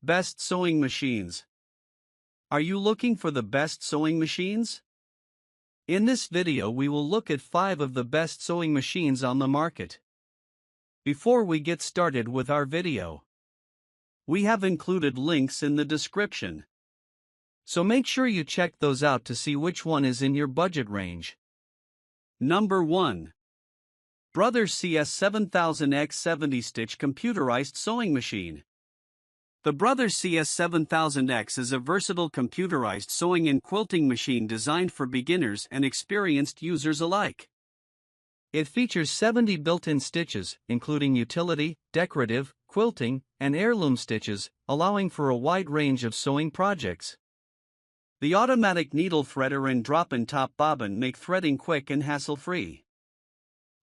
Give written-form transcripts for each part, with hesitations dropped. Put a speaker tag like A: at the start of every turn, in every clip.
A: Best sewing machines. Are you looking for the best sewing machines? In this video we will look at 5 of the best sewing machines on the market. Before we get started with our video, we have included links in the description, so make sure you check those out to see which one is in your budget range. Number 1. Brother CS7000X 70-stitch computerized sewing machine. The Brother CS7000X is a versatile computerized sewing and quilting machine designed for beginners and experienced users alike. It features 70 built-in stitches, including utility, decorative, quilting, and heirloom stitches, allowing for a wide range of sewing projects. The automatic needle threader and drop-in top bobbin make threading quick and hassle-free.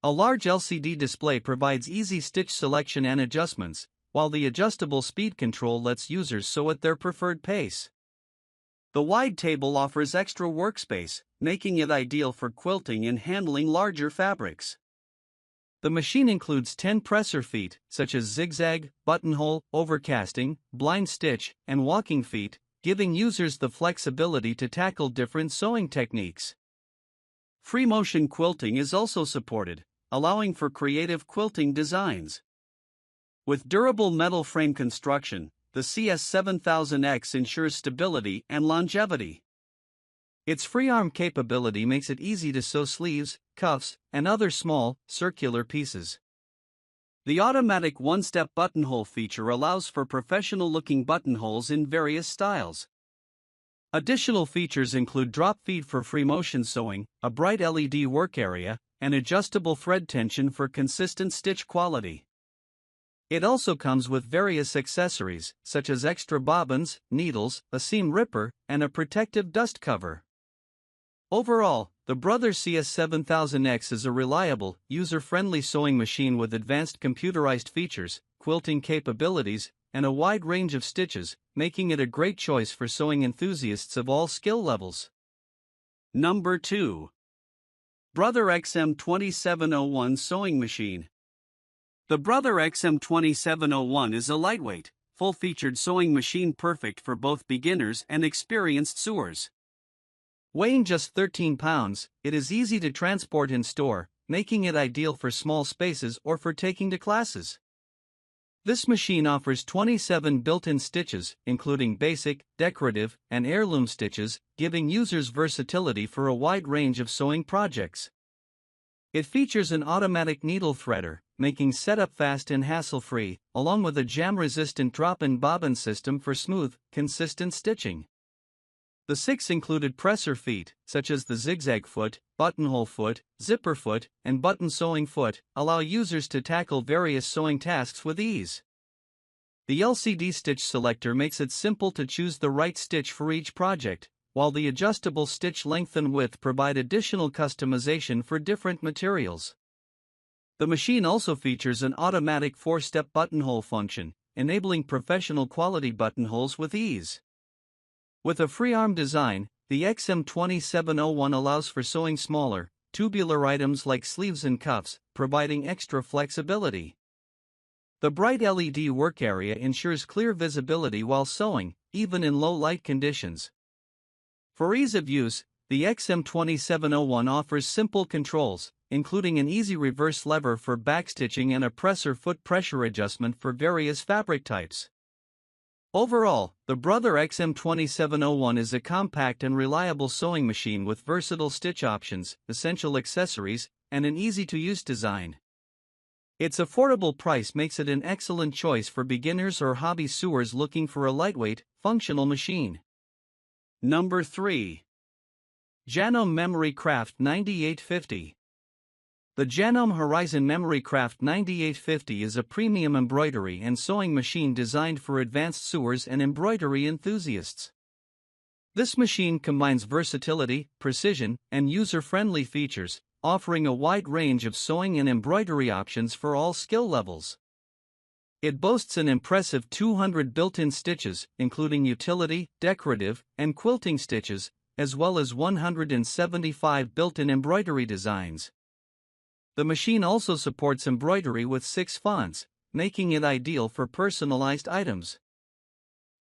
A: A large LCD display provides easy stitch selection and adjustments, while the adjustable speed control lets users sew at their preferred pace. The wide table offers extra workspace, making it ideal for quilting and handling larger fabrics. The machine includes 10 presser feet, such as zigzag, buttonhole, overcasting, blind stitch, and walking feet, giving users the flexibility to tackle different sewing techniques. Free motion quilting is also supported, allowing for creative quilting designs. With durable metal frame construction, the CS7000X ensures stability and longevity. Its free arm capability makes it easy to sew sleeves, cuffs, and other small, circular pieces. The automatic one-step buttonhole feature allows for professional-looking buttonholes in various styles. Additional features include drop feed for free motion sewing, a bright LED work area, and adjustable thread tension for consistent stitch quality. It also comes with various accessories, such as extra bobbins, needles, a seam ripper, and a protective dust cover. Overall, the Brother CS7000X is a reliable, user-friendly sewing machine with advanced computerized features, quilting capabilities, and a wide range of stitches, making it a great choice for sewing enthusiasts of all skill levels. Number 2. Brother XM2701 Sewing Machine. The Brother XM2701 is a lightweight, full-featured sewing machine perfect for both beginners and experienced sewers. Weighing just 13 pounds, it is easy to transport and store, making it ideal for small spaces or for taking to classes. This machine offers 27 built-in stitches, including basic, decorative, and heirloom stitches, giving users versatility for a wide range of sewing projects. It features an automatic needle threader, making setup fast and hassle-free, along with a jam-resistant drop-in bobbin system for smooth, consistent stitching. The 6 included presser feet, such as the zigzag foot, buttonhole foot, zipper foot, and button sewing foot, allow users to tackle various sewing tasks with ease. The LCD stitch selector makes it simple to choose the right stitch for each project, while the adjustable stitch length and width provide additional customization for different materials. The machine also features an automatic 4-step buttonhole function, enabling professional quality buttonholes with ease. With a free arm design, the XM2701 allows for sewing smaller, tubular items like sleeves and cuffs, providing extra flexibility. The bright LED work area ensures clear visibility while sewing, even in low light conditions. For ease of use, the XM2701 offers simple controls, including an easy reverse lever for backstitching and a presser foot pressure adjustment for various fabric types. Overall, the Brother XM2701 is a compact and reliable sewing machine with versatile stitch options, essential accessories, and an easy-to-use design. Its affordable price makes it an excellent choice for beginners or hobby sewers looking for a lightweight, functional machine. Number 3. Janome Memory Craft 9850. The Janome Horizon Memory Craft 9850 is a premium embroidery and sewing machine designed for advanced sewers and embroidery enthusiasts. This machine combines versatility, precision, and user-friendly features, offering a wide range of sewing and embroidery options for all skill levels. It boasts an impressive 200 built-in stitches, including utility, decorative, and quilting stitches, as well as 175 built-in embroidery designs. The machine also supports embroidery with 6 fonts, making it ideal for personalized items.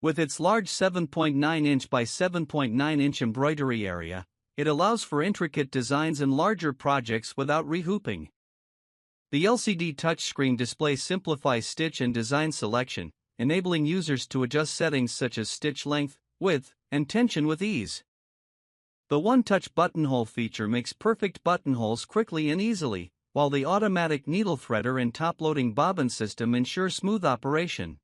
A: With its large 7.9-inch by 7.9-inch embroidery area, it allows for intricate designs and larger projects without rehooping. The LCD touchscreen display simplifies stitch and design selection, enabling users to adjust settings such as stitch length, width, and tension with ease. The one-touch buttonhole feature makes perfect buttonholes quickly and easily, while the automatic needle threader and top-loading bobbin system ensure smooth operation.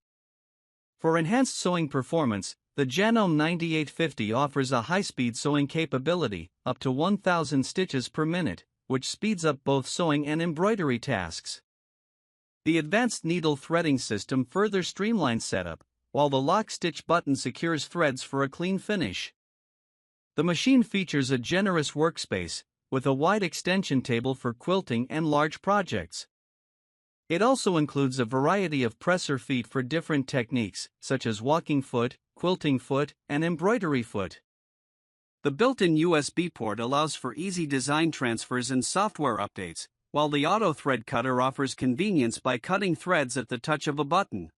A: For enhanced sewing performance, the Janome 9850 offers a high-speed sewing capability, up to 1,000 stitches per minute, which speeds up both sewing and embroidery tasks. The advanced needle threading system further streamlines setup, while the lock-stitch button secures threads for a clean finish. The machine features a generous workspace, with a wide extension table for quilting and large projects. It also includes a variety of presser feet for different techniques, such as walking foot, quilting foot, and embroidery foot. The built-in USB port allows for easy design transfers and software updates, while the auto thread cutter offers convenience by cutting threads at the touch of a button.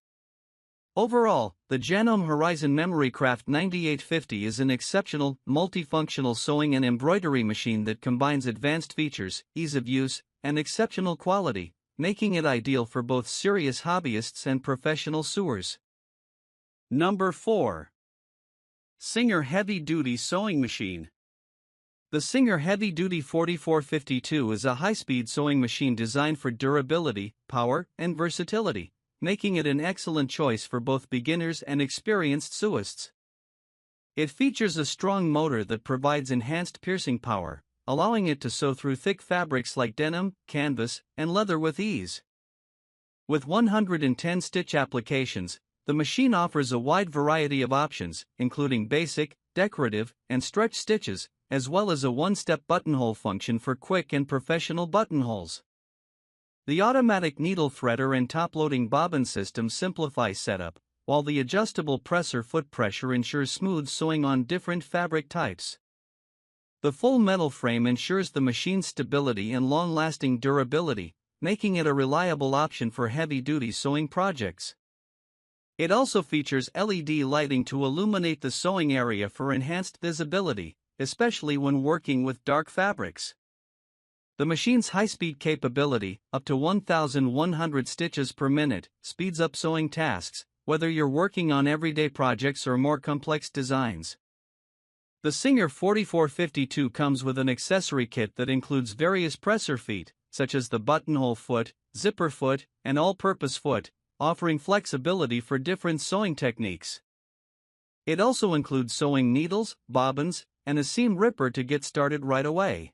A: Overall, the Janome Horizon MemoryCraft 9850 is an exceptional, multifunctional sewing and embroidery machine that combines advanced features, ease of use, and exceptional quality, making it ideal for both serious hobbyists and professional sewers. Number 4. Singer Heavy Duty Sewing Machine. The Singer Heavy Duty 4452 is a high-speed sewing machine designed for durability, power, and versatility, making it an excellent choice for both beginners and experienced sewists. It features a strong motor that provides enhanced piercing power, allowing it to sew through thick fabrics like denim, canvas, and leather with ease. With 110 stitch applications, the machine offers a wide variety of options, including basic, decorative, and stretch stitches, as well as a one-step buttonhole function for quick and professional buttonholes. The automatic needle threader and top-loading bobbin system simplify setup, while the adjustable presser foot pressure ensures smooth sewing on different fabric types. The full metal frame ensures the machine's stability and long-lasting durability, making it a reliable option for heavy-duty sewing projects. It also features LED lighting to illuminate the sewing area for enhanced visibility, especially when working with dark fabrics. The machine's high-speed capability, up to 1,100 stitches per minute, speeds up sewing tasks, whether you're working on everyday projects or more complex designs. The Singer 4452 comes with an accessory kit that includes various presser feet, such as the buttonhole foot, zipper foot, and all-purpose foot, offering flexibility for different sewing techniques. It also includes sewing needles, bobbins, and a seam ripper to get started right away.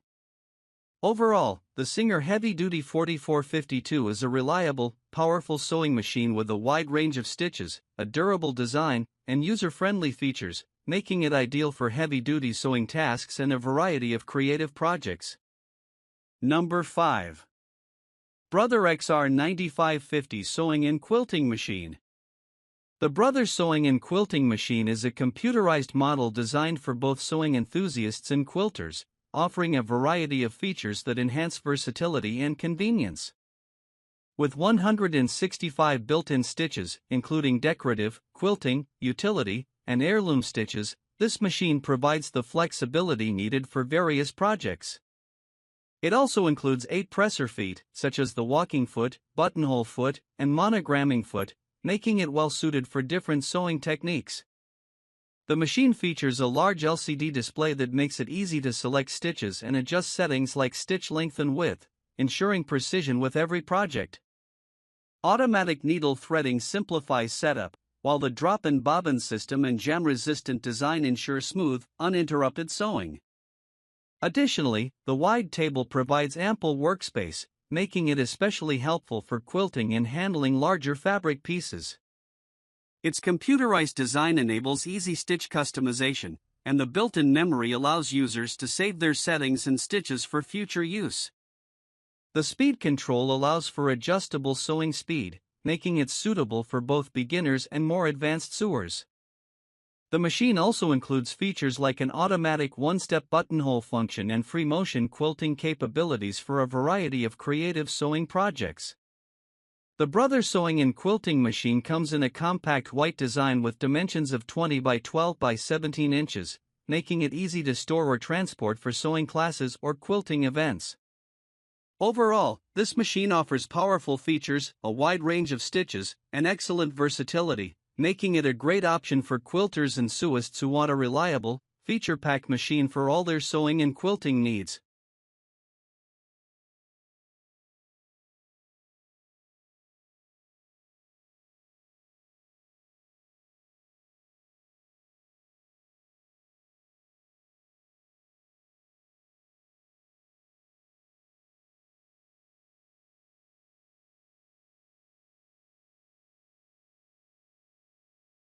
A: Overall, the Singer Heavy Duty 4452 is a reliable, powerful sewing machine with a wide range of stitches, a durable design, and user-friendly features, making it ideal for heavy-duty sewing tasks and a variety of creative projects. Number 5. Brother XR 9550 Sewing and Quilting Machine. The Brother Sewing and Quilting Machine is a computerized model designed for both sewing enthusiasts and quilters, offering a variety of features that enhance versatility and convenience. With 165 built-in stitches, including decorative, quilting, utility, and heirloom stitches, this machine provides the flexibility needed for various projects. It also includes 8 presser feet, such as the walking foot, buttonhole foot, and monogramming foot, making it well-suited for different sewing techniques. The machine features a large LCD display that makes it easy to select stitches and adjust settings like stitch length and width, ensuring precision with every project. Automatic needle threading simplifies setup, while the drop-in bobbin system and jam-resistant design ensure smooth, uninterrupted sewing. Additionally, the wide table provides ample workspace, making it especially helpful for quilting and handling larger fabric pieces. Its computerized design enables easy stitch customization, and the built-in memory allows users to save their settings and stitches for future use. The speed control allows for adjustable sewing speed, making it suitable for both beginners and more advanced sewers. The machine also includes features like an automatic one-step buttonhole function and free motion quilting capabilities for a variety of creative sewing projects. The Brother Sewing and Quilting machine comes in a compact white design with dimensions of 20 by 12 by 17 inches, making it easy to store or transport for sewing classes or quilting events. Overall, this machine offers powerful features, a wide range of stitches, and excellent versatility, making it a great option for quilters and sewists who want a reliable, feature-packed machine for all their sewing and quilting needs.